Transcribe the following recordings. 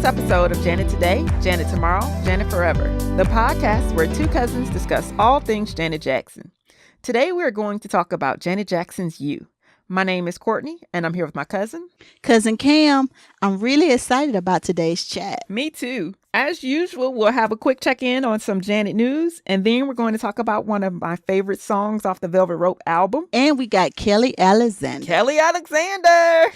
episode of Janet Today, Janet Tomorrow, Janet Forever, the podcast where two cousins discuss all things Janet Jackson. Today we're going to talk about Janet Jackson's You. My name is Courtney, and I'm here with my cousin. Cousin Kam. I'm really excited about today's chat. Me too. As usual, we'll have a quick check-in on some Janet news, and then we're going to talk about one of my favorite songs off the Velvet Rope album. And we got Kelly Alexander. Kelly Alexander!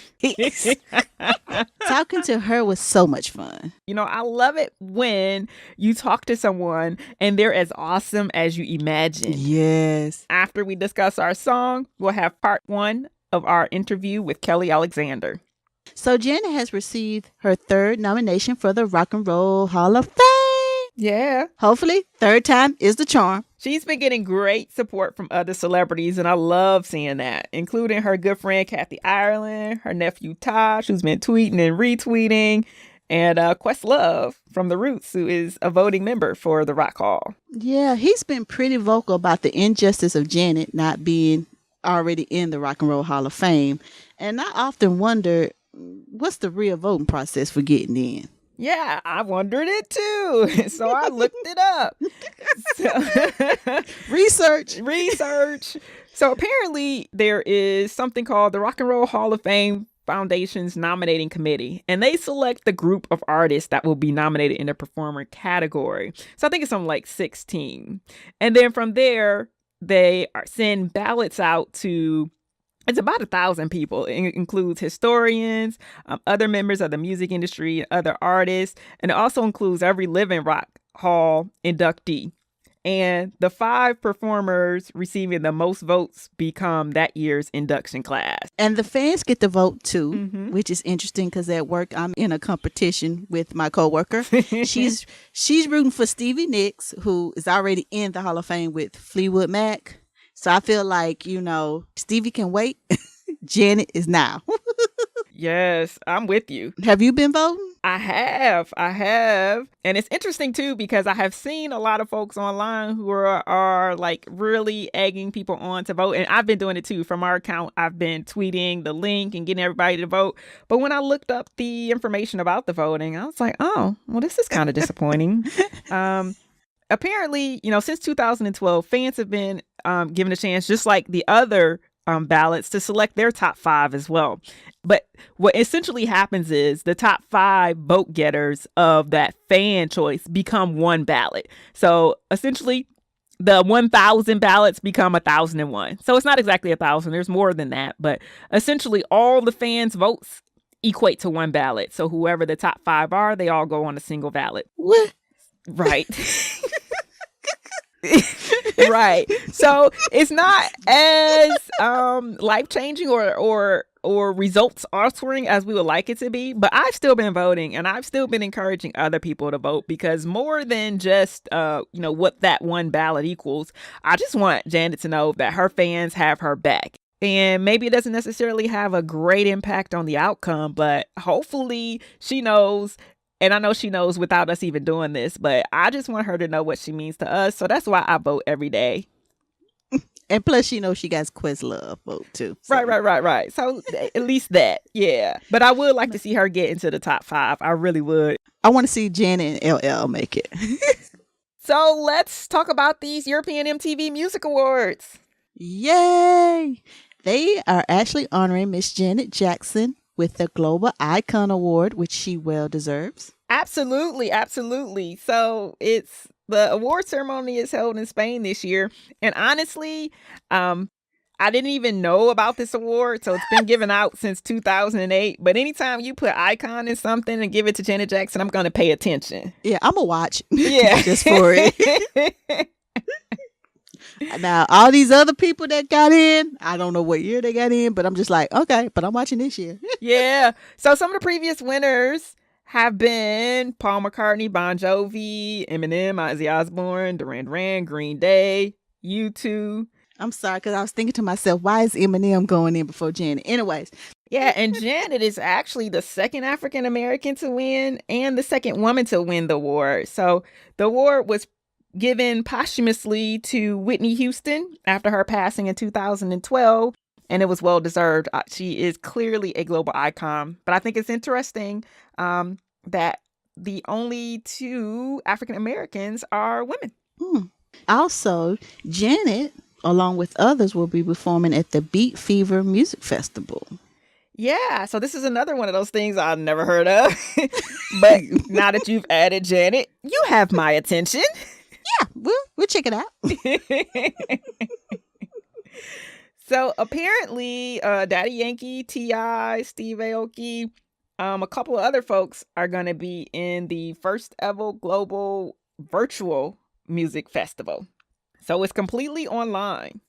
Talking to her was so much fun. You know, I love it when you talk to someone and they're as awesome as you imagine. Yes. After we discuss our song, we'll have part 1 of our interview with Kelly Alexander. So Janet has received her third nomination for the Rock and Roll Hall of Fame. Yeah. Hopefully, third time is the charm. She's been getting great support from other celebrities, and I love seeing that, including her good friend Kathy Ireland, her nephew Tosh, who's been tweeting and retweeting, and Questlove from The Roots, who is a voting member for the Rock Hall. Yeah, he's been pretty vocal about the injustice of Janet not being already in the Rock and Roll Hall of Fame. And I often wonder, what's the real voting process for getting in? Yeah, I wondered it too. So I looked it up. Research. So apparently there is something called the Rock and Roll Hall of Fame Foundation's nominating committee, and they select the group of artists that will be nominated in the performer category. So I think it's something like 16. And then from there, they send ballots out to, it's about 1,000 people. It includes historians, other members of the music industry, other artists, and it also includes every living Rock Hall inductee. And the 5 performers receiving the most votes become that year's induction class. And the fans get to vote too, which is interesting because at work I'm in a competition with my coworker. She's rooting for Stevie Nicks, who is already in the Hall of Fame with Fleetwood Mac. So I feel like, Stevie can wait. Janet is now. Yes, I'm with you. Have you been voting? I have. And it's interesting too, because I have seen a lot of folks online who are like really egging people on to vote. And I've been doing it too. From our account, I've been tweeting the link and getting everybody to vote. But when I looked up the information about the voting, I was like, oh, well, this is kind of disappointing. Apparently, since 2012, fans have been given a chance, just like the other ballots, to select their top 5 as well. But what essentially happens is the top 5 vote getters of that fan choice become one ballot. So essentially, the 1,000 ballots become 1,001. So it's not exactly 1,000. There's more than that. But essentially, all the fans' votes equate to one ballot. So whoever the top 5 are, they all go on a single ballot. What? Right. Right. So it's not as life-changing or results altering as we would like it to be, but I've still been voting, and I've still been encouraging other people to vote, because more than just what that one ballot equals, I just want Janet to know that her fans have her back. And maybe it doesn't necessarily have a great impact on the outcome, but hopefully she knows. And I know she knows without us even doing this, but I just want her to know what she means to us. So that's why I vote every day. And plus, she knows she got Questlove vote too. So. Right. So at least that. Yeah. But I would like to see her get into the top 5. I really would. I want to see Janet and LL make it. So let's talk about these European MTV Music Awards. Yay! They are actually honoring Miss Janet Jackson with the Global Icon Award, which she well deserves. Absolutely. So the award ceremony is held in Spain this year. And honestly, I didn't even know about this award. So it's been given out since 2008. But anytime you put icon in something and give it to Janet Jackson, I'm going to pay attention. Yeah, I'm going to watch. Yeah. Just for it. Now, all these other people that got in, I don't know what year they got in, but I'm just like, okay, but I'm watching this year. Yeah. So some of the previous winners have been Paul McCartney, Bon Jovi, Eminem, Ozzy Osbourne, Duran Duran, Green Day, U2. I'm sorry, because I was thinking to myself, why is Eminem going in before Janet? Anyways. Yeah, and Janet is actually the second African American to win and the second woman to win the award. So the award was given posthumously to Whitney Houston after her passing in 2012, and it was well deserved. She is clearly a global icon, but I think it's interesting that the only 2 African Americans are women. Also, Janet, along with others, will be performing at the Beat Fever Music Festival. Yeah, so this is another one of those things I've never heard of. But now that you've added Janet, you have my attention. Yeah, we'll check it out. So apparently, Daddy Yankee, T.I., Steve Aoki, a couple of other folks are going to be in the first ever global virtual music festival. So it's completely online.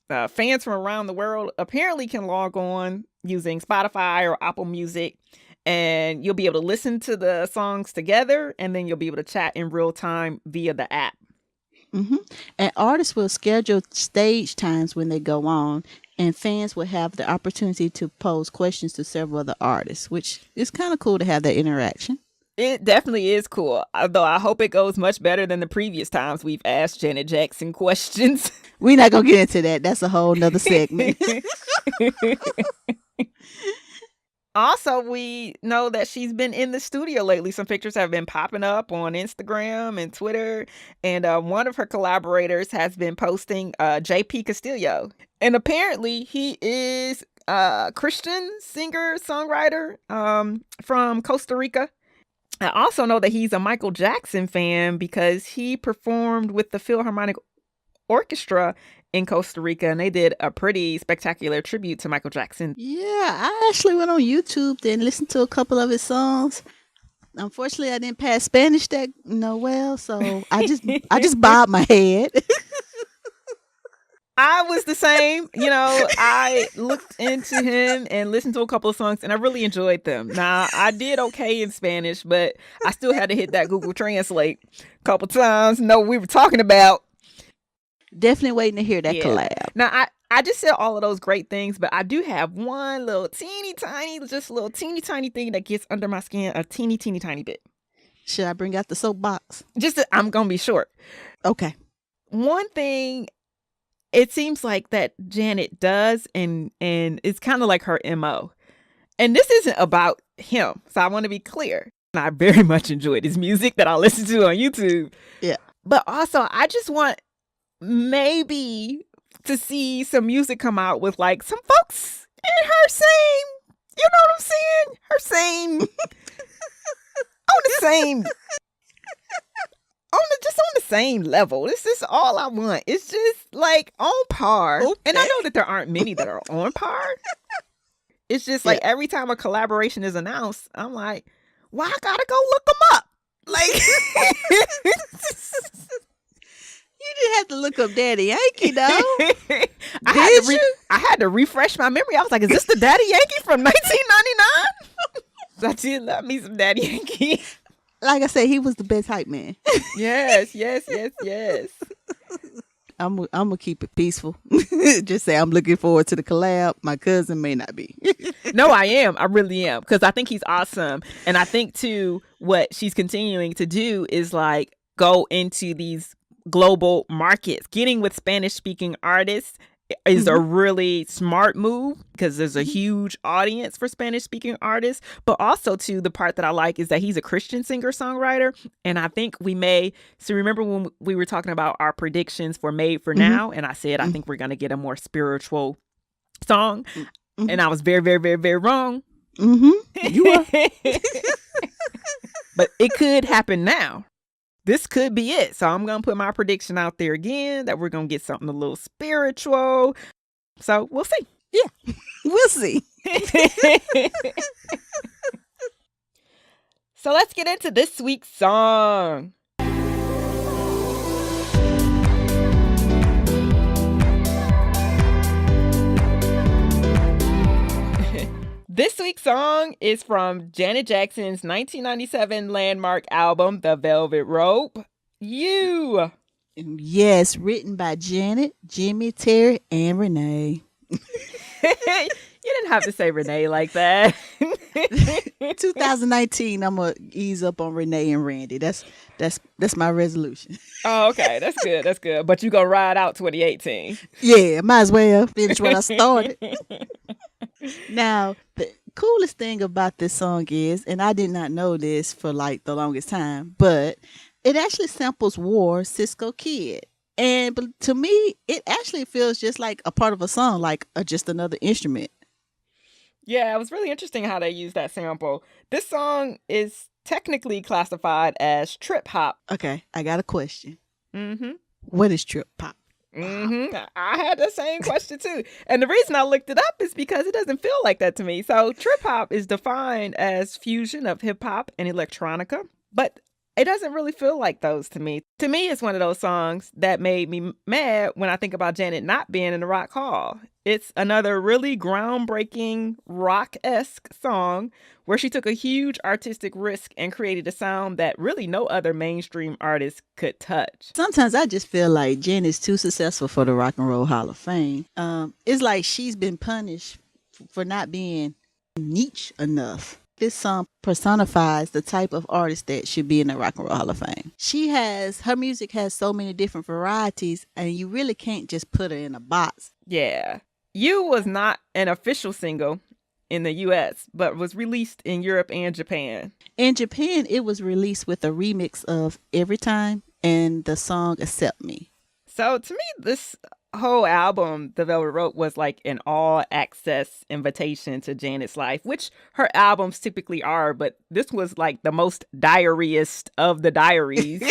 Fans from around the world apparently can log on using Spotify or Apple Music, and you'll be able to listen to the songs together, and then you'll be able to chat in real time via the app. And artists will schedule stage times when they go on, and fans will have the opportunity to pose questions to several other artists, which is kind of cool to have that interaction. It definitely is cool, although I hope it goes much better than the previous times we've asked Janet Jackson questions. We're not going to get into that. That's a whole nother segment. Also, we know that she's been in the studio lately. Some pictures have been popping up on Instagram and Twitter. And one of her collaborators has been posting J.P. Castillo. And apparently he is a Christian singer-songwriter from Costa Rica. I also know that he's a Michael Jackson fan because he performed with the Philharmonic Orchestra in Costa Rica, and they did a pretty spectacular tribute to Michael Jackson. Yeah, I actually went on YouTube and listened to a couple of his songs. Unfortunately, I didn't pass Spanish that well, so I just bobbed my head. I was the same. I looked into him and listened to a couple of songs, and I really enjoyed them. Now, I did okay in Spanish, but I still had to hit that Google Translate a couple times, know what we were talking about. Definitely waiting to hear that collab. Now, I just said all of those great things, but I do have one little teeny tiny thing that gets under my skin a teeny tiny bit. Should I bring out the soapbox? I'm going to be short. Okay. One thing it seems like that Janet does, and it's kind of like her MO. And this isn't about him, so I want to be clear. I very much enjoyed his music that I listen to on YouTube. Yeah. But also, I just want maybe to see some music come out with like some folks in her same, you know what I'm saying? Her same, on the same level. This is all I want. It's just like on par. Okay. And I know that there aren't many that are on par. It's just like every time a collaboration is announced, I'm like, well, I gotta go look them up. Like, you didn't have to look up Daddy Yankee, though. I had to refresh my memory. I was like, is this the Daddy Yankee from 1999? So I did love me some Daddy Yankee. Like I said, he was the best hype man. Yes. I'm gonna keep it peaceful. Just say I'm looking forward to the collab. My cousin may not be. No, I am. I really am, because I think he's awesome, and I think too what she's continuing to do is like go into these global markets. Getting with Spanish speaking artists is a really smart move because there's a huge audience for Spanish speaking artists. But also too, the part that I like is that he's a Christian singer songwriter, and I think remember when we were talking about our predictions for Made for Now, and I said I think we're gonna get a more spiritual song, and I was very, very, very, very wrong. You are. But it could happen now. This could be it. So I'm going to put my prediction out there again that we're going to get something a little spiritual. So we'll see. Yeah, we'll see. So let's get into this week's song. This week's song is from Janet Jackson's 1997 landmark album, The Velvet Rope. You. Yes, written by Janet, Jimmy, Terry, and Renee. You didn't have to say Renee like that. 2019, I'm gonna ease up on Renee and Randy. That's my resolution. Oh, okay, that's good. That's good. But you gonna ride out 2018? Yeah, might as well finish what I started. Now, coolest thing about this song is, and I did not know this for like the longest time, but it actually samples War Cisco Kid. And but to me, it actually feels just like a part of a song, like just another instrument. Yeah, it was really interesting how they used that sample. This song is technically classified as trip hop. Okay, I got a question. Mm-hmm. What is trip hop? Mm-hmm. I had the same question too. And the reason I looked it up is because it doesn't feel like that to me. So trip hop is defined as fusion of hip hop and electronica, but it doesn't really feel like those to me. To me, it's one of those songs that made me mad when I think about Janet not being in the Rock Hall. It's another really groundbreaking rock-esque song where she took a huge artistic risk and created a sound that really no other mainstream artist could touch. Sometimes I just feel like Jen is too successful for the Rock and Roll Hall of Fame. It's like she's been punished for not being niche enough. This song personifies the type of artist that should be in the Rock and Roll Hall of Fame. Her music has so many different varieties, and you really can't just put her in a box. Yeah. You was not an official single in the US, but was released in Europe and Japan. In Japan, it was released with a remix of Every Time and the song Accept Me. So to me, this whole album the Velvet Rope was like an all access invitation to Janet's life, which her albums typically are, but this was like the most diariest of the diaries.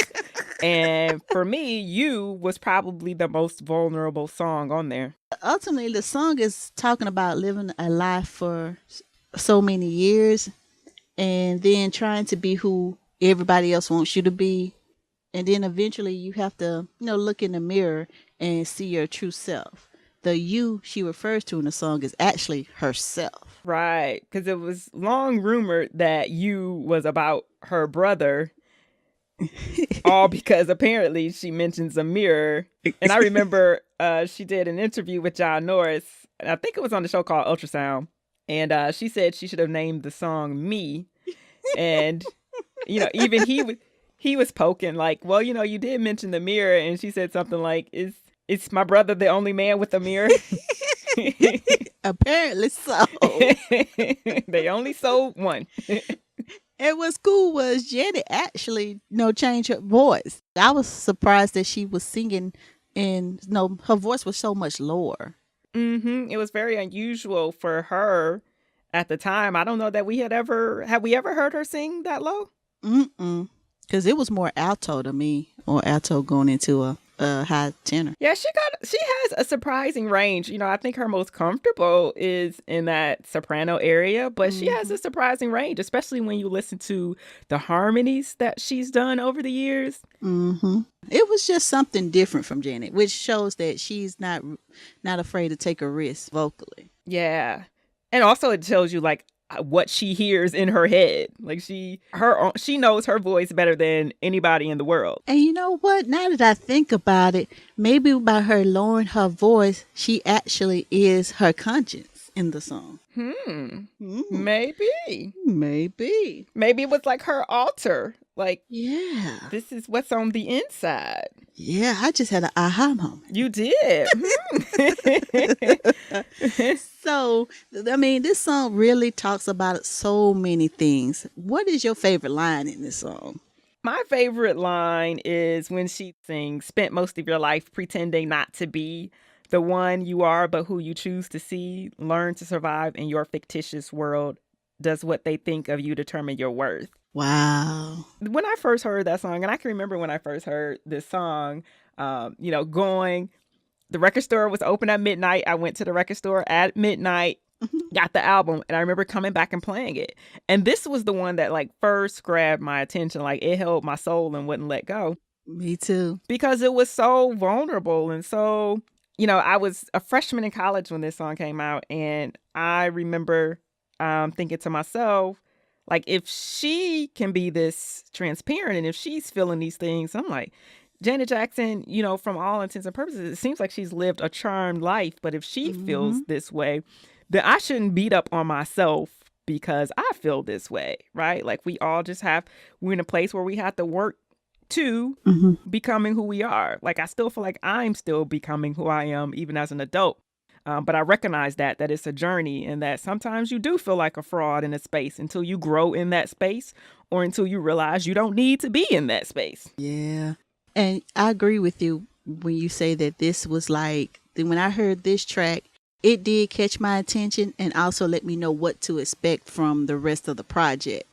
And for me, You was probably the most vulnerable song on there. Ultimately, the song is talking about living a life for so many years and then trying to be who everybody else wants you to be. And then eventually you have to, look in the mirror and see your true self. The you she refers to in the song is actually herself. Right, because it was long rumored that You was about her brother, all because apparently she mentions a mirror. And I remember she did an interview with John Norris, and I think it was on the show called Ultrasound, and she said she should have named the song Me. And, even he was poking like, well, you did mention the mirror, and she said something like, is my brother the only man with a mirror? Apparently so. They only sold one. And what's cool was Janet actually, changed her voice. I was surprised that she was singing and, her voice was so much lower. Mm-hmm. It was very unusual for her at the time. I don't know that we ever heard her sing that low? Mm-mm. Because it was more alto to me, or alto going into a high tenor. Yeah, she has a surprising range. I think her most comfortable is in that soprano area, but she has a surprising range, especially when you listen to the harmonies that she's done over the years. Mm-hmm. It was just something different from Janet, which shows that she's not afraid to take a risk vocally. Yeah. And also it tells you like what she hears in her head. Like she knows her voice better than anybody in the world. And you know what? Now that I think about it, maybe by her lowering her voice, she actually is her conscience in the song. Maybe it was like her altar. Like, yeah, this is what's on the inside. Yeah, I just had an aha moment. You did. So, this song really talks about so many things. What is your favorite line in this song? My favorite line is when she sings, spent most of your life pretending not to be the one you are, but who you choose to see. Learn to survive in your fictitious world. Does what they think of you determine your worth? Wow. When I first heard that song, and I can remember when I first heard this song, the record store was open at midnight. I went to the record store at midnight, got the album, and I remember coming back and playing it. And this was the one that like first grabbed my attention. Like it held my soul and wouldn't let go. Me too. Because it was so vulnerable and so, I was a freshman in college when this song came out, and I remember thinking to myself, like, if she can be this transparent and if she's feeling these things, I'm like, Janet Jackson, from all intents and purposes, it seems like she's lived a charmed life. But if she feels this way, then I shouldn't beat up on myself because I feel this way, right? Like we're in a place where we have to work to becoming who we are. Like I still feel like I'm still becoming who I am even as an adult. But I recognize that it's a journey, and that sometimes you do feel like a fraud in a space until you grow in that space, or until you realize you don't need to be in that space. Yeah. And I agree with you when you say that this was like, when I heard this track, it did catch my attention and also let me know what to expect from the rest of the project.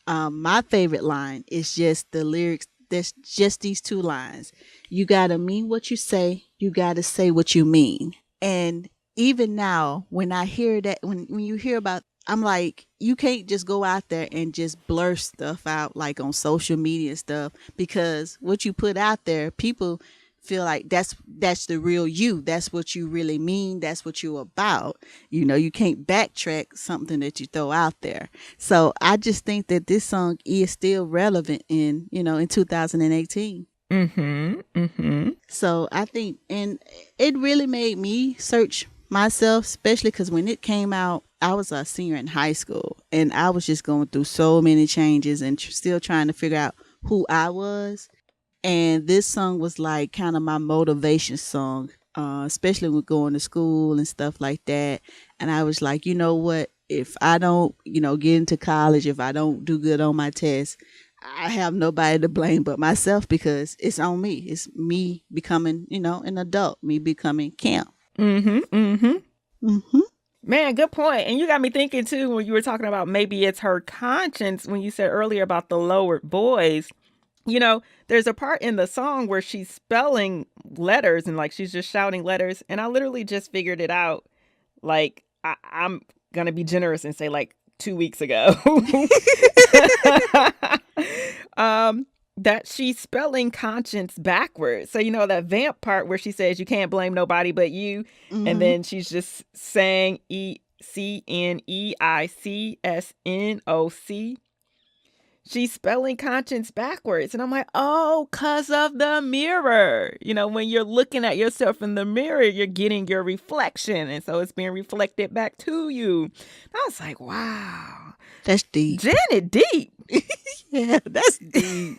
My favorite line is just the lyrics. There's just these two lines. You got to mean what you say. You got to say what you mean. And even now, when I hear that, when you hear about, I'm like, you can't just go out there and just blur stuff out like on social media and stuff, because what you put out there, people feel like that's the real you. That's what you really mean. That's what you're about. You can't backtrack something that you throw out there. So I just think that this song is still relevant in 2018. So I think, and it really made me search myself, especially because when it came out, I was a senior in high school, and I was just going through so many changes and still trying to figure out who I was. And this song was like kind of my motivation song, especially with going to school and stuff like that. And I was like, you know what? If I don't, get into college, if I don't do good on my tests, I have nobody to blame but myself, because it's on me. It's me becoming, an adult, me becoming Kam. Man, good point. And you got me thinking too, when you were talking about maybe it's her conscience, when you said earlier about the lowered voice. There's a part in the song where she's spelling letters and like she's just shouting letters. And I literally just figured it out. Like, I'm going to be generous and say like 2 weeks ago. That she's spelling conscience backwards. So, that vamp part where she says you can't blame nobody but you. And then she's just saying CNEICSNOC. She's spelling conscience backwards. And I'm like, oh, 'cause of the mirror. When you're looking at yourself in the mirror, you're getting your reflection. And so it's being reflected back to you. I was like, wow. That's deep. Janet deep. Yeah, that's deep.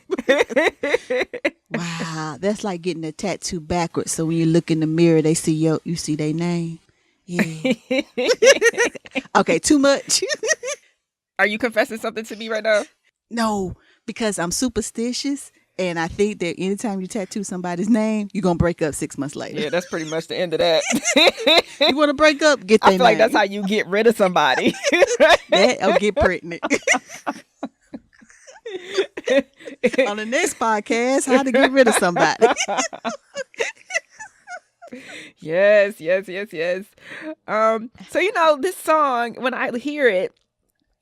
Wow. That's like getting a tattoo backwards. So when you look in the mirror, you see their name. Yeah. Okay, too much. Are you confessing something to me right now? No, because I'm superstitious, and I think that anytime you tattoo somebody's name, you're going to break up 6 months later. Yeah, that's pretty much the end of that. You want to break up? Get their name. I feel like that's how you get rid of somebody. That or get pregnant. On the next podcast, how to get rid of somebody. Yes. So, this song, when I hear it,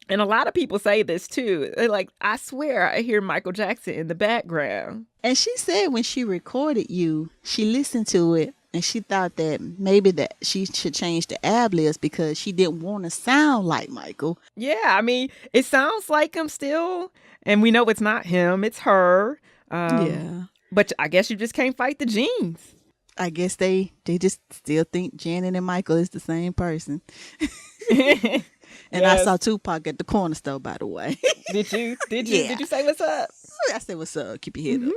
and a lot of people say this too, they're like, I swear I hear Michael Jackson in the background. And she said when she recorded you, she listened to it and she thought that maybe that she should change the ad-libs because she didn't want to sound like Michael. Yeah, I mean, it sounds like him still. And we know it's not him, it's her. Yeah. But I guess you just can't fight the genes. I guess they just still think Janet and Michael is the same person. And yes. I saw Tupac at the corner store, by the way. Did you? Yeah. Did you say what's up? I said, what's up? Keep your head up.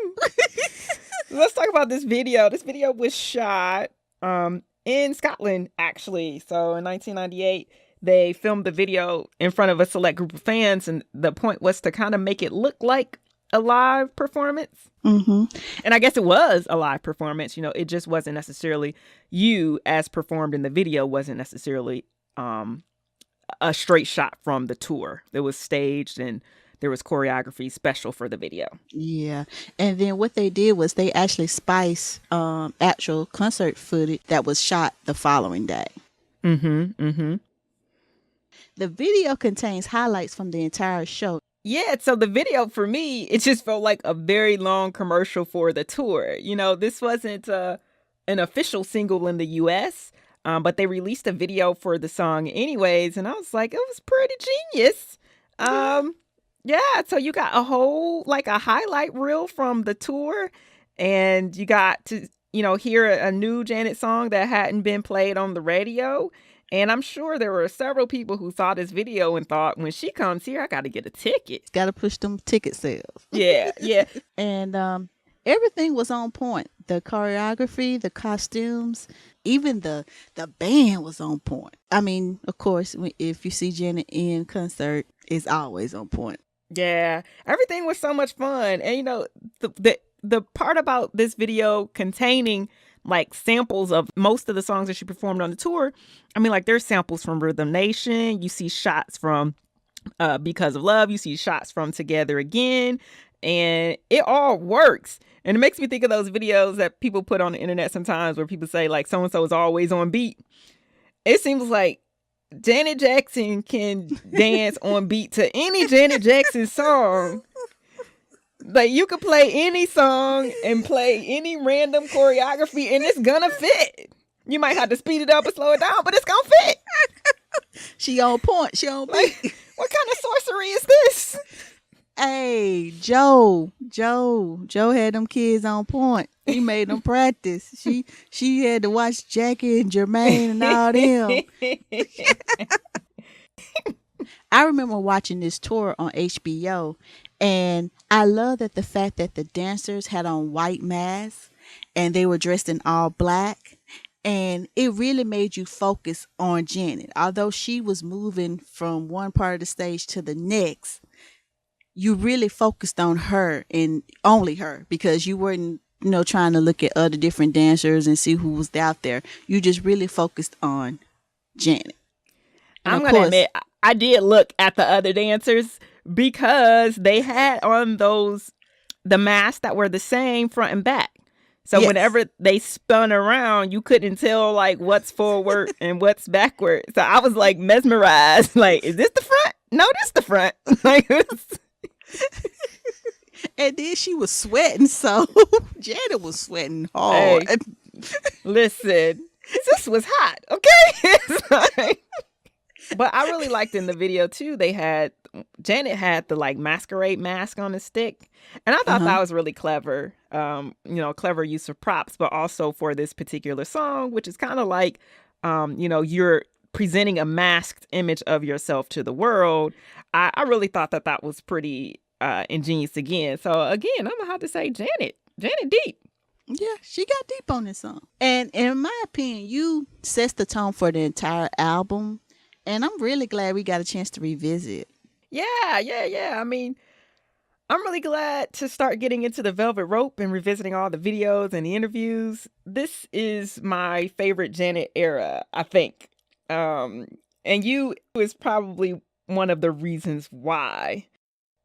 Let's talk about this video. This video was shot in Scotland, actually. So in 1998, they filmed the video in front of a select group of fans. And the point was to kind of make it look like a live performance. And I guess it was a live performance. It just wasn't necessarily you as performed in the video, wasn't necessarily a straight shot from the tour. It was staged and there was choreography special for the video. Yeah. And then what they did was they actually spiced actual concert footage that was shot the following day. The video contains highlights from the entire show. Yeah, so the video for me, it just felt like a very long commercial for the tour. This wasn't an official single in the U.S., but they released a video for the song anyways, and I was like, it was pretty genius. Yeah, so you got a whole, like a highlight reel from the tour, and you got to, hear a new Janet song that hadn't been played on the radio. And I'm sure there were several people who saw this video and thought, when she comes here, I got to get a ticket. Got to push them ticket sales. Yeah. And everything was on point. The choreography, the costumes, even the band was on point. I mean, of course, if you see Janet in concert, it's always on point. Yeah, everything was so much fun. And the part about this video containing like samples of most of the songs that she performed on the tour, I mean, like there's samples from Rhythm Nation, you see shots from Because of Love, you see shots from Together Again, and it all works. And it makes me think of those videos that people put on the internet sometimes where people say like so and so is always on beat. It seems like Janet Jackson can dance on beat to any Janet Jackson song. Like you could play any song and play any random choreography and it's gonna fit. You might have to speed it up or slow it down, but it's gonna fit. She on point. She on beat. Like, what kind of sorcery is this? Hey, Joe had them kids on point. He made them practice. She had to watch Jackie and Jermaine and all them. I remember watching this tour on HBO, and I love that the fact that the dancers had on white masks and they were dressed in all black, and it really made you focus on Janet. Although she was moving from one part of the stage to the next, you really focused on her and only her, because you weren't, trying to look at other different dancers and see who was out there. You just really focused on Janet. And I'm going to admit, I did look at the other dancers because they had on the masks that were the same front and back. So Yes. Whenever they spun around, you couldn't tell like what's forward and what's backward. So I was like mesmerized. Like, is this the front? No, this the front. Like, and then she was sweating, so Janet was sweating hard. Hey, listen, this was hot, okay? But I really liked in the video too, Janet had the like masquerade mask on a stick. And I thought that was really clever. Clever use of props, but also for this particular song, which is kind of like, you're presenting a masked image of yourself to the world. I really thought that was pretty ingenious again. So again, I'm gonna have to say Janet deep. Yeah, she got deep on this song. And in my opinion, you sets the tone for the entire album. And I'm really glad we got a chance to revisit. Yeah. I mean, I'm really glad to start getting into the Velvet Rope and revisiting all the videos and the interviews. This is my favorite Janet era, I think. And you is probably one of the reasons why.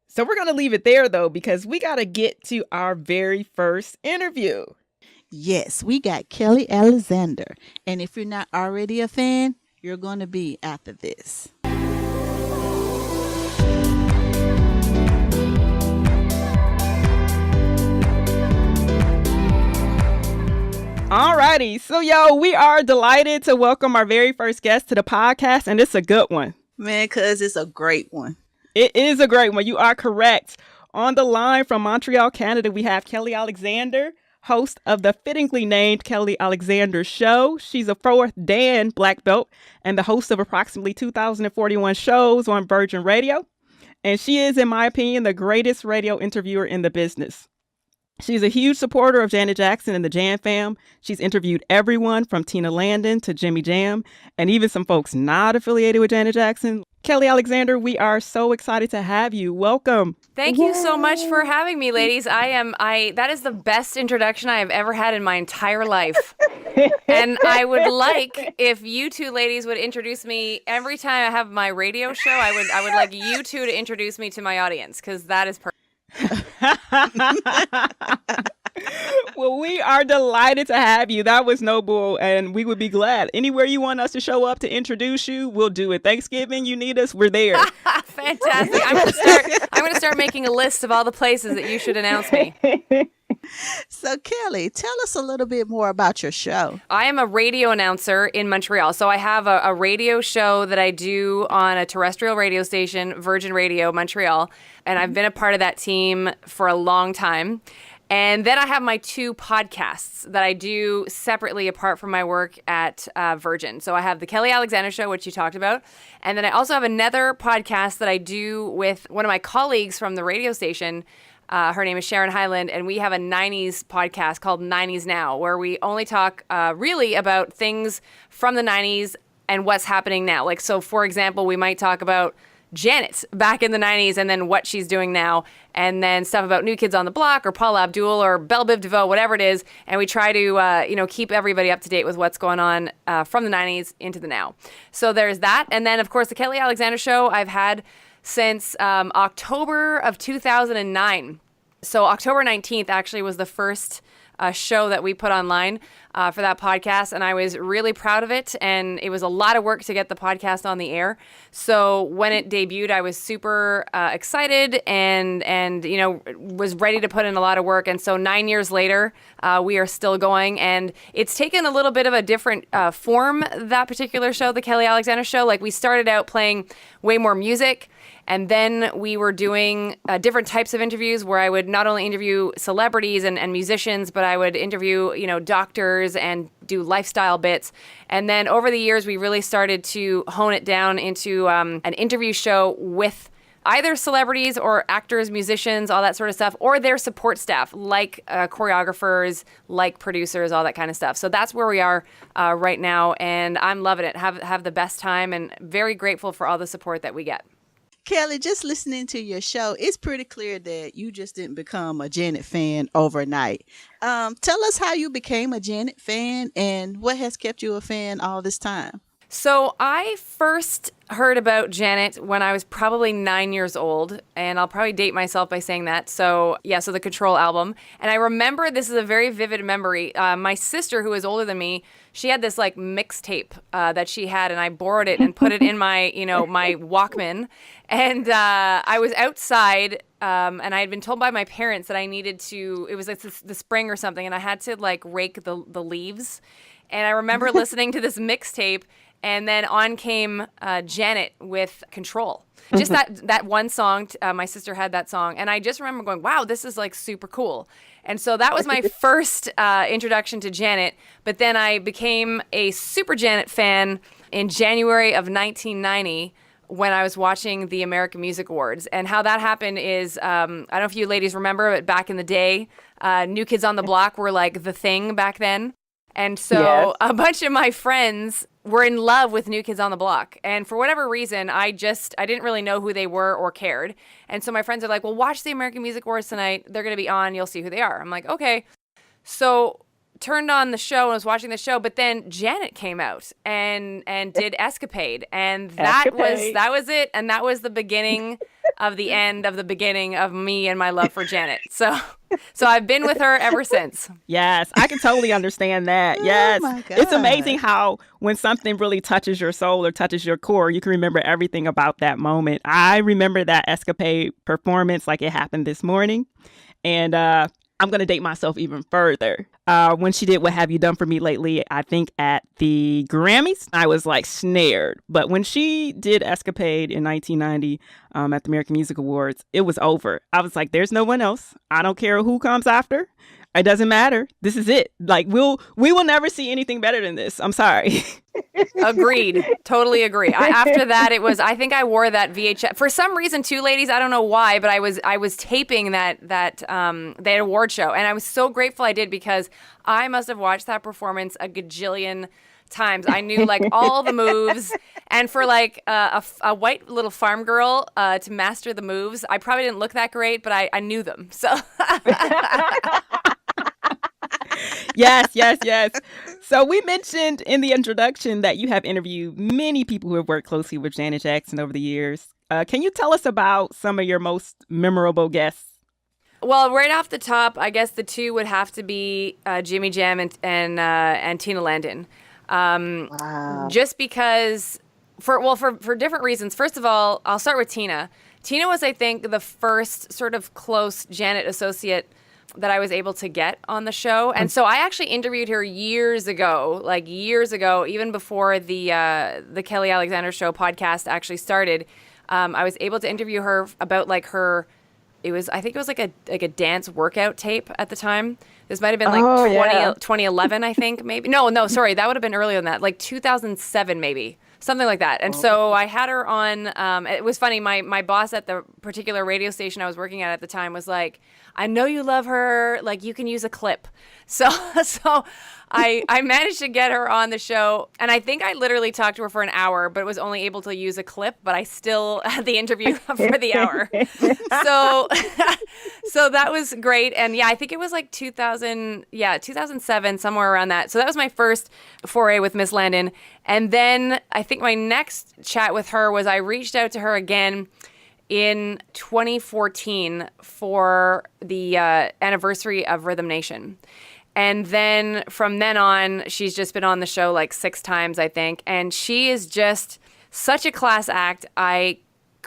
So we're going to leave it there, though, because we got to get to our very first interview. Yes, we got Kelly Alexander. And if you're not already a fan, you're going to be after this. Alrighty, so we are delighted to welcome our very first guest to the podcast, and it's a good one. Man, cause it's a great one. It is a great one. You are correct. On the line from Montreal, Canada, we have Kelly Alexander, host of the fittingly named Kelly Alexander Show. She's a 4th Dan Black Belt and the host of approximately 2,041 shows on Virgin Radio. And she is, in my opinion, the greatest radio interviewer in the business. She's a huge supporter of Janet Jackson and the Jam Fam. She's interviewed everyone from Tina Landon to Jimmy Jam, and even some folks not affiliated with Janet Jackson. Kelly Alexander, we are so excited to have you. Welcome. Thank you so much for having me, ladies. That is the best introduction I have ever had in my entire life. And I would like if you two ladies would introduce me every time I have my radio show. I would like you two to introduce me to my audience, because that is perfect. Well, we are delighted to have you. That was no bull, and we would be glad. Anywhere you want us to show up to introduce you, we'll do it. Thanksgiving, you need us, we're there. Fantastic. I'm gonna start making a list of all the places that you should announce me. So Kelly, tell us a little bit more about your show. I am a radio announcer in Montreal. So I have a radio show that I do on a terrestrial radio station, Virgin Radio Montreal. And I've been a part of that team for a long time. And then I have my 2 podcasts that I do separately apart from my work at Virgin. So I have the Kelly Alexander Show, which you talked about. And then I also have another podcast that I do with one of my colleagues from the radio station, Her name is Sharon Hyland, and we have a 90s podcast called 90s Now, where we only talk really about things from the 90s and what's happening now. Like, so for example, we might talk about Janet back in the 90s and then what she's doing now, and then stuff about New Kids on the Block or Paula Abdul or Belle Biv DeVoe, whatever it is. And we try to, keep everybody up to date with what's going on from the 90s into the now. So there's that. And then, of course, the Kelly Alexander Show I've had since October of 2009. So October 19th actually was the first show that we put online for that podcast, and I was really proud of it, and it was a lot of work to get the podcast on the air. So when it debuted, I was super excited and was ready to put in a lot of work. And so 9 years later, we are still going, and it's taken a little bit of a different form, that particular show, the Kelly Alexander Show. Like, we started out playing way more music, and then we were doing different types of interviews where I would not only interview celebrities and musicians, but I would interview, doctors and do lifestyle bits. And then over the years, we really started to hone it down into an interview show with either celebrities or actors, musicians, all that sort of stuff, or their support staff, like choreographers, like producers, all that kind of stuff. So that's where we are right now, and I'm loving it. Have the best time, and very grateful for all the support that we get. Kelly, just listening to your show, it's pretty clear that you just didn't become a Janet fan overnight. Tell us how you became a Janet fan and what has kept you a fan all this time. So I first heard about Janet when I was probably 9 years old, and I'll probably date myself by saying that. So the Control album. And I remember, this is a very vivid memory. My sister, who is older than me, she had this like mixtape that she had, and I borrowed it and put it in my, my Walkman. And I was outside, and I had been told by my parents that I needed to, it was like the spring or something, and I had to like rake the leaves. And I remember listening to this mixtape, and then on came Janet with Control. Just that one song, my sister had that song. And I just remember going, wow, this is like super cool. And so that was my first introduction to Janet. But then I became a super Janet fan in January of 1990 when I was watching the American Music Awards. And how that happened is, I don't know if you ladies remember, but back in the day, New Kids on the Block were like the thing back then. And so a bunch of my friends were in love with New Kids on the Block. And for whatever reason, I didn't really know who they were or cared. And so my friends are like, well, watch the American Music Awards tonight. They're going to be on. You'll see who they are. I'm like, okay. So turned on the show and was watching the show. But then Janet came out and did Escapade. And that was it. And that was the beginning of the end of the beginning of me and my love for Janet. So I've been with her ever since. Yes, I can totally understand that. Yes. Oh my God. It's amazing how when something really touches your soul or touches your core, you can remember everything about that moment. I remember that Escapade performance like it happened this morning. And I'm going to date myself even further. When she did What Have You Done For Me Lately, I think at the Grammys, I was like snared. But when she did Escapade in 1990 at the American Music Awards, it was over. I was like, there's no one else. I don't care who comes after. It doesn't matter. This is it. Like, we will never see anything better than this. I'm sorry. Agreed. Totally agree. After that, I think I wore that VHS for some reason too, ladies. I don't know why, but I was taping that award show, and I was so grateful I did, because I must have watched that performance a gajillion times. I knew like all the moves, and for like a white little farm girl to master the moves, I probably didn't look that great, but I knew them. So. Yes. So we mentioned in the introduction that you have interviewed many people who have worked closely with Janet Jackson over the years. Can you tell us about some of your most memorable guests? Well, right off the top, I guess the two would have to be Jimmy Jam and Tina Landon. Wow. Just because, for different reasons. First of all, I'll start with Tina. Tina was, I think, the first sort of close Janet associate that I was able to get on the show. And so I actually interviewed her years ago, even before the Kelly Alexander Show podcast actually started. I was able to interview her about like I think it was like a dance workout tape at the time. This might have been like 2011, I think, maybe. No, sorry. That would have been earlier than that, like 2007, maybe. Something like that. And so I had her on, it was funny, my boss at the particular radio station I was working at the time was like, I know you love her. Like, you can use a clip. So, so I managed to get her on the show, and I think I literally talked to her for an hour, but was only able to use a clip. But I still had the interview for the hour. So, so that was great. And yeah, I think it was like 2007, somewhere around that. So that was my first foray with Miss Landon. And then I think my next chat with her was I reached out to her again in 2014 for the anniversary of Rhythm Nation. And then from then on, she's just been on the show like 6 times, I think. And she is just such a class act. I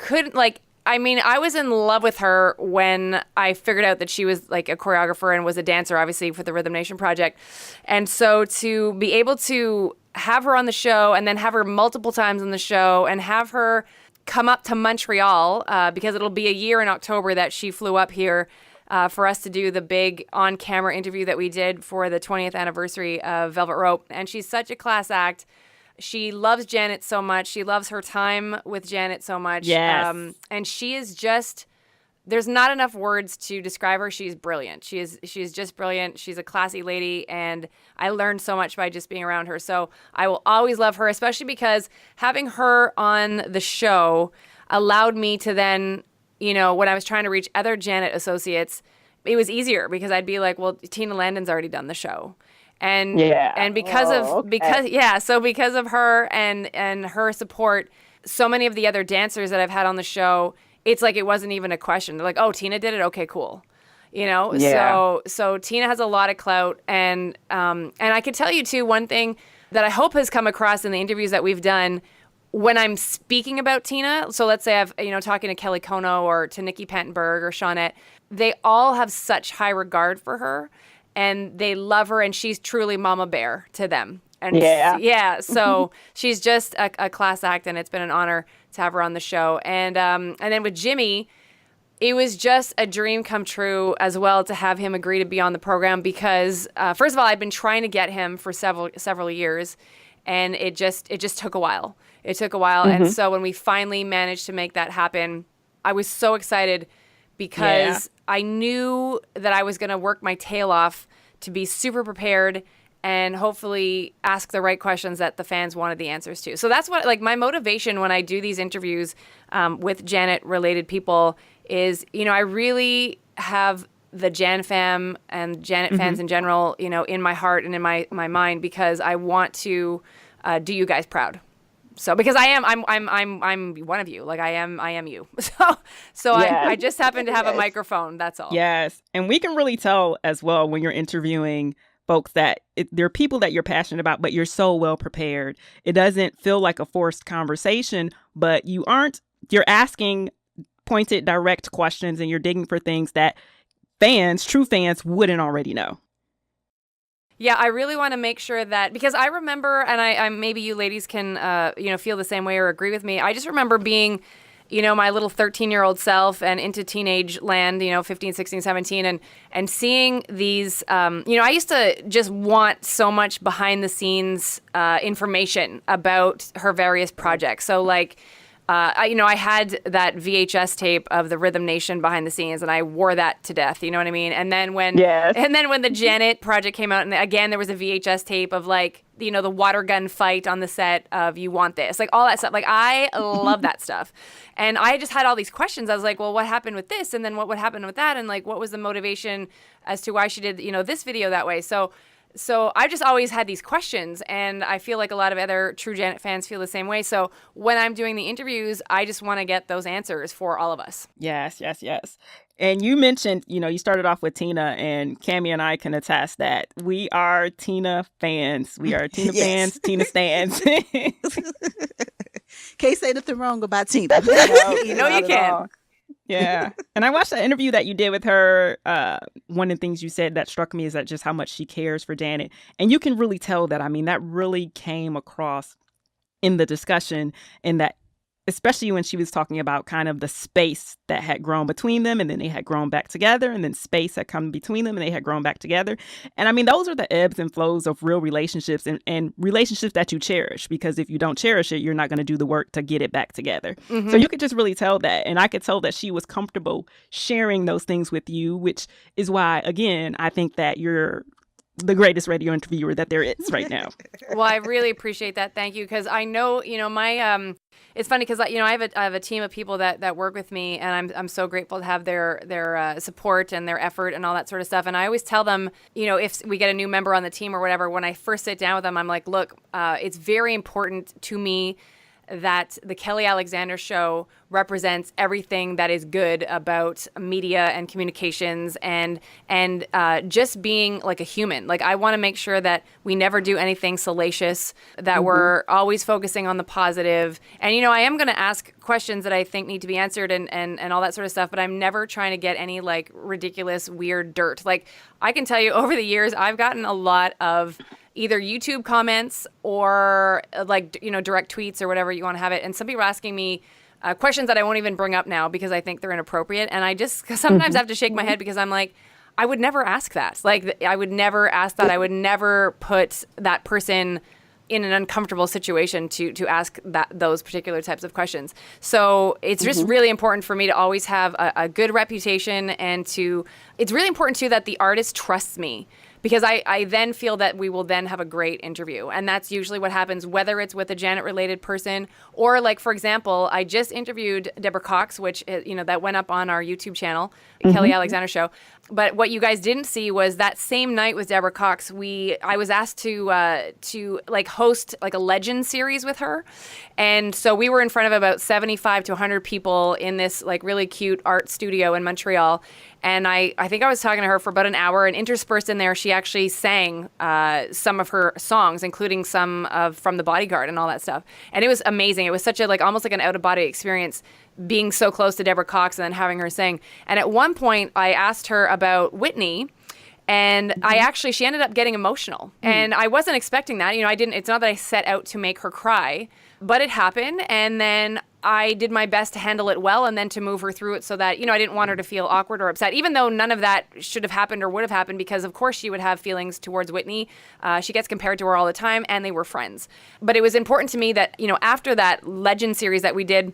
was in love with her when I figured out that she was like a choreographer and was a dancer, obviously, for the Rhythm Nation project. And so to be able to have her on the show and then have her multiple times on the show and have her come up to Montreal, because it'll be a year in October that she flew up here for us to do the big on-camera interview that we did for the 20th anniversary of Velvet Rope. And she's such a class act. She loves Janet so much. She loves her time with Janet so much. Yes. And she is just, there's not enough words to describe her. She's brilliant. She is just brilliant. She's a classy lady, and I learned so much by just being around her. So I will always love her, especially because having her on the show allowed me to then, when I was trying to reach other Janet associates, it was easier because I'd be like, well, Tina Landon's already done the show. And because of her and her support, so many of the other dancers that I've had on the show, it's like it wasn't even a question. They're like, "Oh, Tina did it. Okay, cool." Yeah. So Tina has a lot of clout, and I can tell you too, one thing that I hope has come across in the interviews that we've done when I'm speaking about Tina. So let's say I've talking to Kelly Kono or to Nikki Pantenberg or Shawnette, they all have such high regard for her. And they love her, and she's truly Mama Bear to them. And so she's just a class act, and it's been an honor to have her on the show. And then with Jimmy, it was just a dream come true as well to have him agree to be on the program because, first of all, I've been trying to get him for several years, and it just took a while. It took a while, and so when we finally managed to make that happen, I was so excited because I knew that I was going to work my tail off to be super prepared and hopefully ask the right questions that the fans wanted the answers to. So that's what, like, my motivation when I do these interviews with Janet-related people is, I really have the Jan fam and Janet fans in general, in my heart and in my mind because I want to do you guys proud. So because I'm one of you, like I am you. So Yes. I just happen to have a microphone. That's all. Yes. And we can really tell as well when you're interviewing folks that there are people that you're passionate about, but you're so well prepared. It doesn't feel like a forced conversation, but you're asking pointed, direct questions and you're digging for things that true fans wouldn't already know. Yeah, I really want to make sure that, because I remember, and I maybe you ladies can, feel the same way or agree with me. I just remember being, my little 13-year-old self and into teenage land, 15, 16, 17, and seeing these, I used to just want so much behind the scenes information about her various projects. So like, I had that VHS tape of the Rhythm Nation behind the scenes, and I wore that to death. You know what I mean? And then when the Janet project came out, and again there was a VHS tape of like, the water gun fight on the set of You Want This, like all that stuff. Like I love that stuff, and I just had all these questions. I was like, well, what happened with this, and then what would happen with that, and like what was the motivation as to why she did this video that way? So I just always had these questions, and I feel like a lot of other true Janet fans feel the same way. So when I'm doing the interviews, I just want to get those answers for all of us. Yes. And you mentioned, you started off with Tina, and Cami and I can attest that we are Tina fans. We are Tina fans, Tina stans. Can't say nothing wrong about Tina. You can. Yeah. And I watched the interview that you did with her. One of the things you said that struck me is that just how much she cares for Janet. And you can really tell that. I mean, that really came across in the discussion, in that especially when she was talking about kind of the space that had grown between them, and then they had grown back together, and then space had come between them and they had grown back together. And I mean, those are the ebbs and flows of real relationships, and relationships that you cherish, because if you don't cherish it, you're not going to do the work to get it back together. Mm-hmm. So you could just really tell that. And I could tell that she was comfortable sharing those things with you, which is why, again, I think that you're the greatest radio interviewer that there is right now. Well, I really appreciate that. Thank you. Because I know, my, it's funny because, I have a team of people that work with me, and I'm so grateful to have their support and their effort and all that sort of stuff. And I always tell them, if we get a new member on the team or whatever, when I first sit down with them, I'm like, look, it's very important to me that the Kelly Alexander Show represents everything that is good about media and communications and just being like a human. Like, I want to make sure that we never do anything salacious, that we're always focusing on the positive. And, I am going to ask questions that I think need to be answered and all that sort of stuff, but I'm never trying to get any like ridiculous, weird dirt. Like, I can tell you over the years, I've gotten a lot of either YouTube comments or like, direct tweets or whatever you want to have it. And some people are asking me questions that I won't even bring up now because I think they're inappropriate. And I just sometimes have to shake my head because I'm like, I would never ask that. Like, I would never ask that. I would never put that person in an uncomfortable situation to ask those particular types of questions. So it's just really important for me to always have a good reputation, and it's really important too that the artist trusts me, because I then feel that we will then have a great interview. And that's usually what happens, whether it's with a Janet-related person or, like, for example, I just interviewed Deborah Cox, which, that went up on our YouTube channel, Kelly Alexander Show. But what you guys didn't see was that same night with Deborah Cox, I was asked to like host like a legend series with her. And so we were in front of about 75 to 100 people in this like really cute art studio in Montreal. And I think I was talking to her for about an hour, and interspersed in there, she actually sang some of her songs, including some from The Bodyguard and all that stuff. And it was amazing. It was such a almost like an out-of-body experience, being so close to Deborah Cox and then having her sing. And at one point, I asked her about Whitney, and she ended up getting emotional. And I wasn't expecting that. It's not that I set out to make her cry, but it happened. And then I did my best to handle it well, and then to move her through it so that, I didn't want her to feel awkward or upset, even though none of that should have happened or would have happened, because of course she would have feelings towards Whitney. She gets compared to her all the time, and they were friends. But it was important to me that, after that legend series that we did,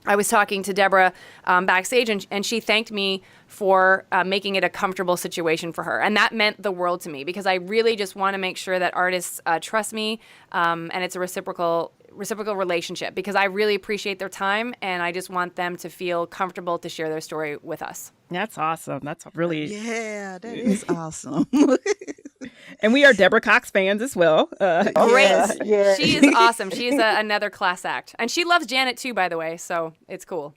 I was talking to Deborah backstage, and she thanked me for making it a comfortable situation for her. And that meant the world to me, because I really just want to make sure that artists trust me, and it's a reciprocal relationship, because I really appreciate their time, and I just want them to feel comfortable to share their story with us. That's awesome. That's really... Yeah, that is awesome. And we are Deborah Cox fans as well. Great. Yeah. She is awesome. She is another class act. And she loves Janet too, by the way, so it's cool.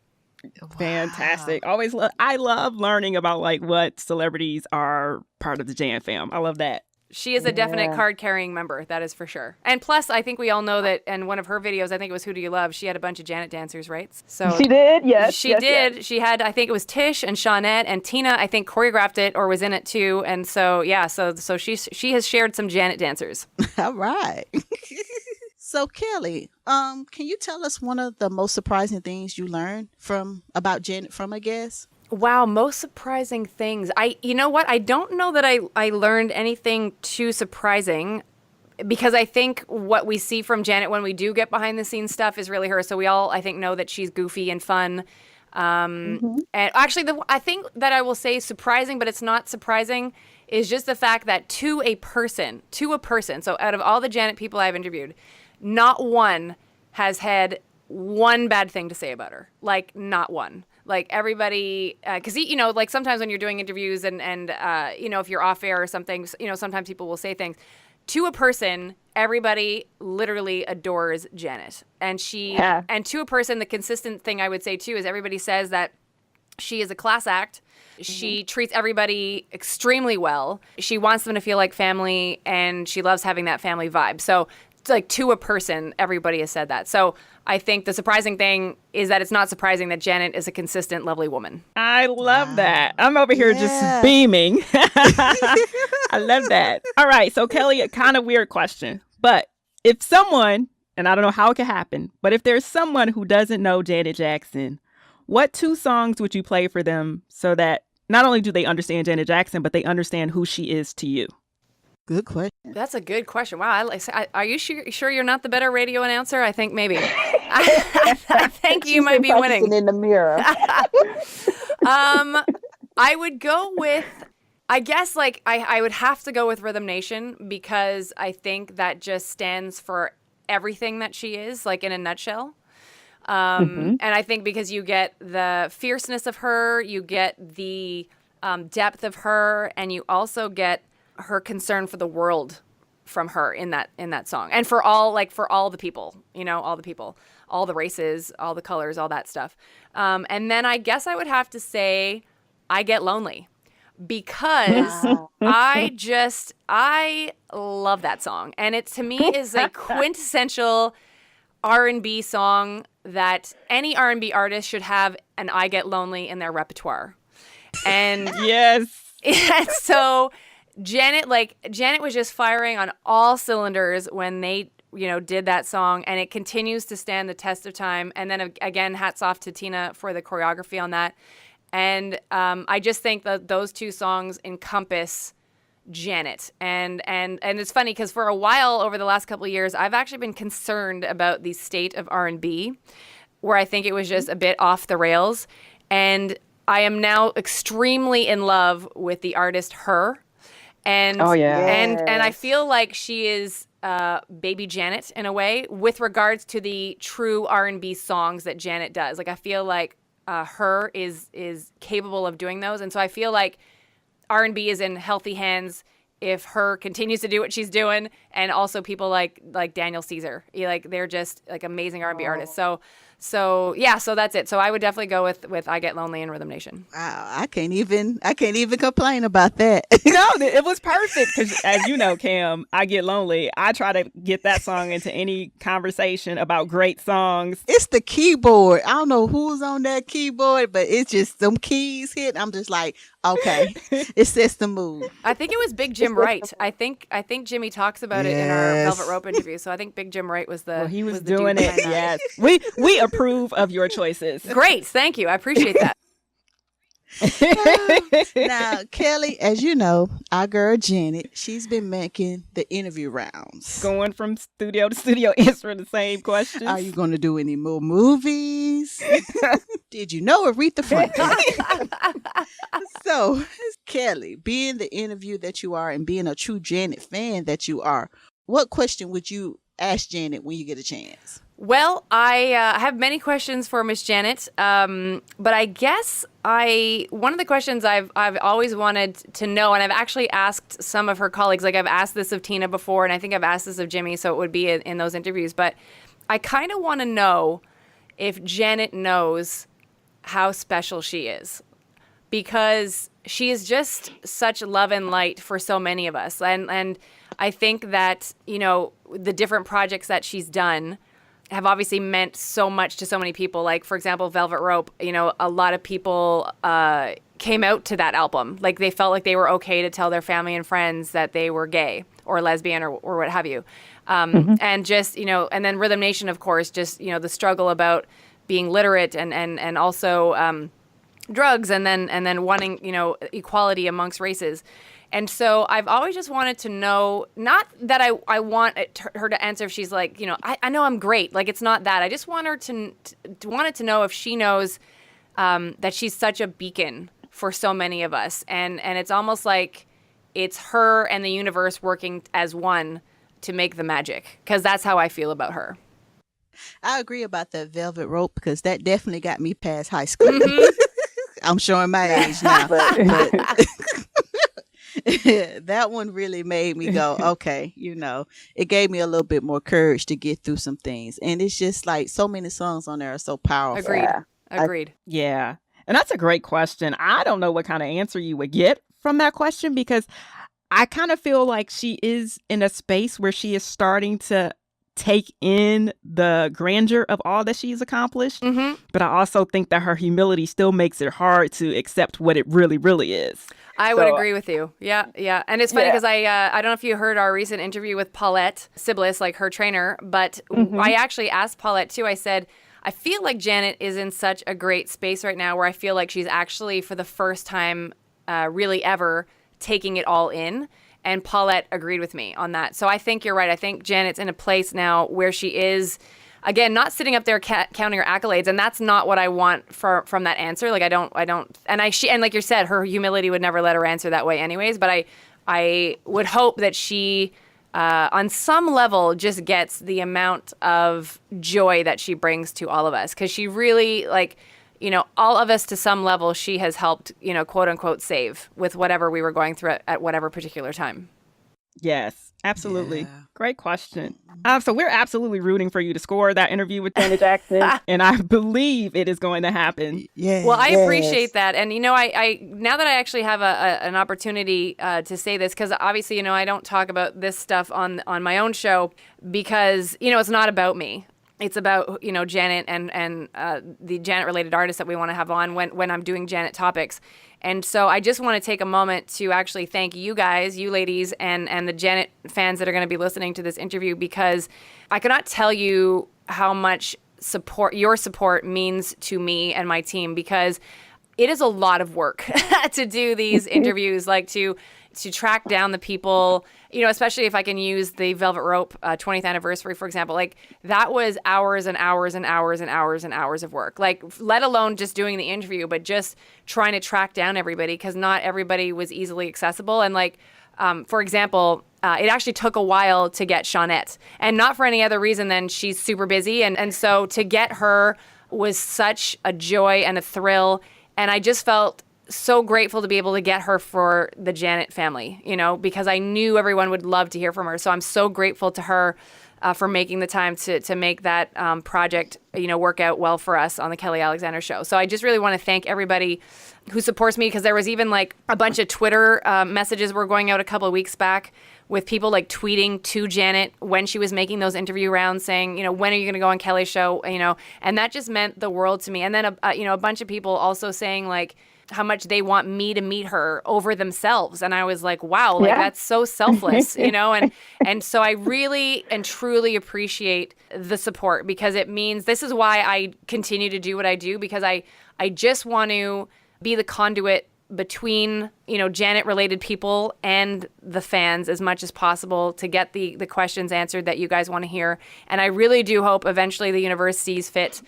Fantastic. Always I love learning about like what celebrities are part of the Jan fam. I love that. She is a definite card-carrying member, that is for sure. And plus, I think we all know that in one of her videos, I think it was Who Do You Love, she had a bunch of Janet dancers, right? So she did, yes. She did. Yes. She had, I think it was Tish and Shawnette, and Tina, I think, choreographed it or was in it too. And so, so she has shared some Janet dancers. All right. So, Kelly, can you tell us one of the most surprising things you learned about Janet from a guest? Wow, most surprising things. You know what? I don't know that I learned anything too surprising, because I think what we see from Janet when we do get behind the scenes stuff is really her. So we all, I think, know that she's goofy and fun. And actually, I think that I will say surprising, but it's not surprising, is just the fact that to a person, so out of all the Janet people I've interviewed, not one has had one bad thing to say about her. Like, not one. Like, everybody, because, like sometimes when you're doing interviews and if you're off air or something, sometimes people will say things. To a person, everybody literally adores Janet. And and to a person, the consistent thing I would say too is everybody says that she is a class act. She treats everybody extremely well. She wants them to feel like family, and she loves having that family vibe. So, like, to a person, everybody has said that. So I think the surprising thing is that it's not surprising that Janet is a consistent, lovely woman. I love that. I'm over here just beaming. I love that. All right. So, Kelly, a kind of weird question, but if someone and I don't know how it could happen, but if there's someone who doesn't know Janet Jackson, what 2 songs would you play for them so that not only do they understand Janet Jackson, but they understand who she is to you? Good question. That's a good question. Wow. Are you sure you're not the better radio announcer? I think maybe. I think you might be winning. In the mirror. I would go with, I guess, like, I would have to go with Rhythm Nation, because I think that just stands for everything that she is, like, in a nutshell. And I think because you get the fierceness of her, you get the depth of her, and you also get her concern for the world from her in that song, and for all the people, all the races, all the colors, all that stuff. And then I guess I would have to say I Get Lonely, because I love that song, and it to me is a quintessential R&B song that any R&B artist should have an I Get Lonely in their repertoire. And yes. So Janet was just firing on all cylinders when they, did that song, and it continues to stand the test of time. And then again, hats off to Tina for the choreography on that. And I just think that those 2 songs encompass Janet. And it's funny because for a while over the last couple of years, I've actually been concerned about the state of R&B, where I think it was just a bit off the rails. And I am now extremely in love with the artist Her. And and I feel like she is baby Janet in a way with regards to the true R&B songs that Janet does. Like, I feel like Her is capable of doing those. And so I feel like R&B is in healthy hands if Her continues to do what she's doing, and also people like Daniel Caesar. They're just like amazing R&B artists. So that's it. So I would definitely go with I Get Lonely and Rhythm Nation. Wow, I can't even complain about that. No, it was perfect because, as you know, Kam, I Get Lonely. I try to get that song into any conversation about great songs. It's the keyboard. I don't know who's on that keyboard, but it's just some keys hit. I'm just like, okay, it sets the mood. I think it was Big Jim Wright. I think Jimmy talks about it in our Velvet Rope interview. So I think Big Jim Wright was he was the doing dude it. behind that. Yes, we approve of your choices. Great, thank you. I appreciate that. Now, Kelly, as you know, our girl Janet, she's been making the interview rounds. Going from studio to studio answering the same questions. Are you going to do any more movies? Did you know Aretha Franklin? So, Kelly, being the interview that you are and being a true Janet fan that you are, what question would you ask Janet when you get a chance? Well, I have many questions for Miss Janet, but I guess one of the questions I've always wanted to know, and I've actually asked some of her colleagues, like I've asked this of Tina before, and I think I've asked this of Jimmy, so it would be in those interviews, but I kind of want to know if Janet knows how special she is, because she is just such love and light for so many of us, and I think that, the different projects that she's done have obviously meant so much to so many people. Like, for example, Velvet Rope, a lot of people came out to that album. Like, they felt like they were okay to tell their family and friends that they were gay or lesbian or what have you. And just, and then Rhythm Nation, of course, just, the struggle about being literate and also drugs and then wanting, equality amongst races. And so I've always just wanted to know, not that I want her to answer if she's like, I know I'm great. Like, it's not that. I just want her wanted to know if she knows that she's such a beacon for so many of us. And it's almost like it's her and the universe working as one to make the magic, because that's how I feel about her. I agree about the Velvet Rope, because that definitely got me past high school. I'm showing my age now. but that one really made me go, okay, it gave me a little bit more courage to get through some things. And it's just like so many songs on there are so powerful. Agreed. Yeah. And that's a great question. I don't know what kind of answer you would get from that question, because I kind of feel like she is in a space where she is starting to take in the grandeur of all that she's accomplished. But I also think that her humility still makes it hard to accept what it really, really is. I would agree with you. Yeah. And it's funny because I don't know if you heard our recent interview with Paulette Siblis, like her trainer, but I actually asked Paulette too. I said, I feel like Janet is in such a great space right now where I feel like she's actually for the first time really ever taking it all in. And Paulette agreed with me on that. So I think you're right. I think Janet's in a place now where she is, again, not sitting up there counting her accolades, and that's not what I want from that answer. Like I don't, and like you said, her humility would never let her answer that way, anyways. But I would hope that she, on some level, just gets the amount of joy that she brings to all of us, because she really, like, you know, all of us to some level, she has helped, you know, quote unquote, save with whatever we were going through at whatever particular time. Yes, absolutely. Yeah. Great question. So we're absolutely rooting for you to score that interview with Janet Jackson, and I believe it is going to happen. Yeah. Well, I appreciate that, and you know, I now that I actually have an opportunity to say this, because obviously, you know, I don't talk about this stuff on my own show because, you know, it's not about me. It's about, you know, Janet and the Janet-related artists that we want to have on when I'm doing Janet topics. And so I just want to take a moment to actually thank you guys, you ladies, and the Janet fans that are going to be listening to this interview, because I cannot tell you how much your support means to me and my team, because it is a lot of work to do these interviews, like to track down the people, you know, especially if I can use the Velvet Rope 20th anniversary, for example. Like, that was hours and hours and hours and hours and hours of work. Like, let alone just doing the interview, but just trying to track down everybody, because not everybody was easily accessible. And like, for example, it actually took a while to get Shawnette, and not for any other reason than she's super busy. And so to get her was such a joy and a thrill. And I just felt so grateful to be able to get her for the Janet family, you know, because I knew everyone would love to hear from her. So I'm so grateful to her for making the time to make that project, you know, work out well for us on the Kelly Alexander Show. So I just really want to thank everybody who supports me, because there was even like a bunch of Twitter messages were going out a couple of weeks back with people like tweeting to Janet when she was making those interview rounds saying, you know, when are you going to go on Kelly's show, you know, and that just meant the world to me. And then, you know, a bunch of people also saying like, how much they want me to meet her over themselves. And I was like, wow, like that's so selfless, you know? And so I really and truly appreciate the support, because it means, this is why I continue to do what I do, because I just want to be the conduit between, you know, Janet-related people and the fans as much as possible to get the questions answered that you guys want to hear. And I really do hope eventually the universe sees fit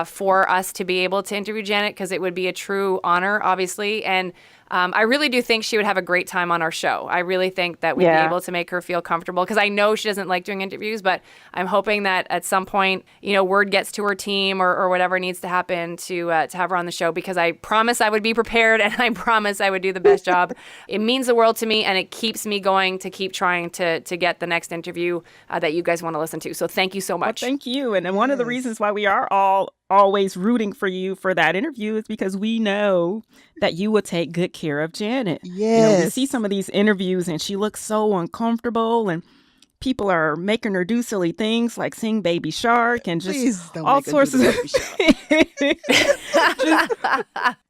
for us to be able to interview Janet, because it would be a true honor, obviously. And I really do think she would have a great time on our show. I really think that we'd be able to make her feel comfortable, because I know she doesn't like doing interviews, but I'm hoping that at some point, you know, word gets to her team or whatever needs to happen to have her on the show, because I promise I would be prepared, and I promise I would do the best job. It means the world to me, and it keeps me going to keep trying to get the next interview that you guys want to listen to. So thank you so much. Well, thank you. And one of the reasons why we are always rooting for you for that interview is because we know that you will take good care of Janet. Yes. You know, we see some of these interviews and she looks so uncomfortable, and people are making her do silly things like sing Baby Shark and just all sorts of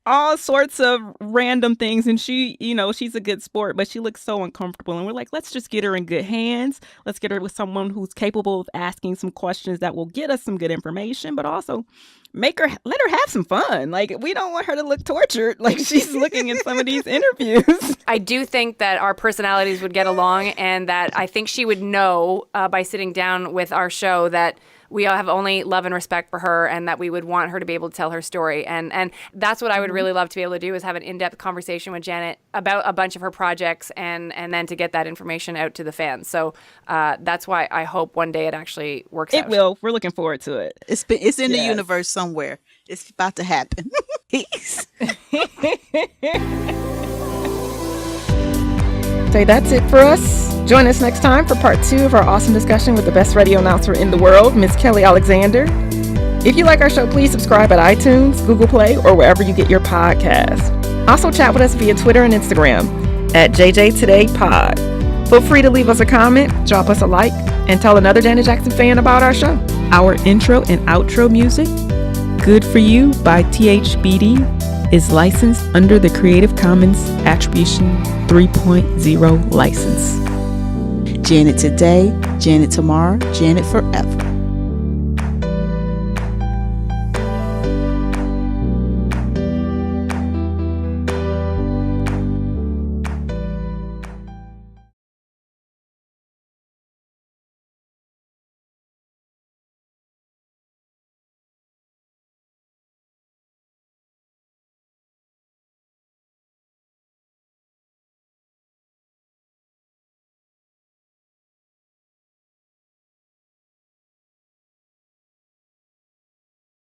all sorts of random things. And she, you know, she's a good sport, but she looks so uncomfortable. And we're like, let's just get her in good hands. Let's get her with someone who's capable of asking some questions that will get us some good information, but also let her have some fun. Like, we don't want her to look tortured like she's looking in some of these interviews. I do think that our personalities would get along, and that I think she would know by sitting down with our show that we all have only love and respect for her, and that we would want her to be able to tell her story. And that's what I would really love to be able to do, is have an in-depth conversation with Janet about a bunch of her projects, and then to get that information out to the fans. So that's why I hope one day it actually works out. It will. We're looking forward to it. It's in the universe somewhere. It's about to happen. So that's it for us. Join us next time for part 2 of our awesome discussion with the best radio announcer in the world, Miss Kelly Alexander. If you like our show, please subscribe at iTunes, Google Play, or wherever you get your podcasts. Also chat with us via Twitter and Instagram at JJ Today Pod. Feel free to leave us a comment, drop us a like, and tell another Janet Jackson fan about our show. Our intro and outro music, Good For You by THBD, is licensed under the Creative Commons Attribution 3.0 license. Janet today, Janet tomorrow, Janet forever.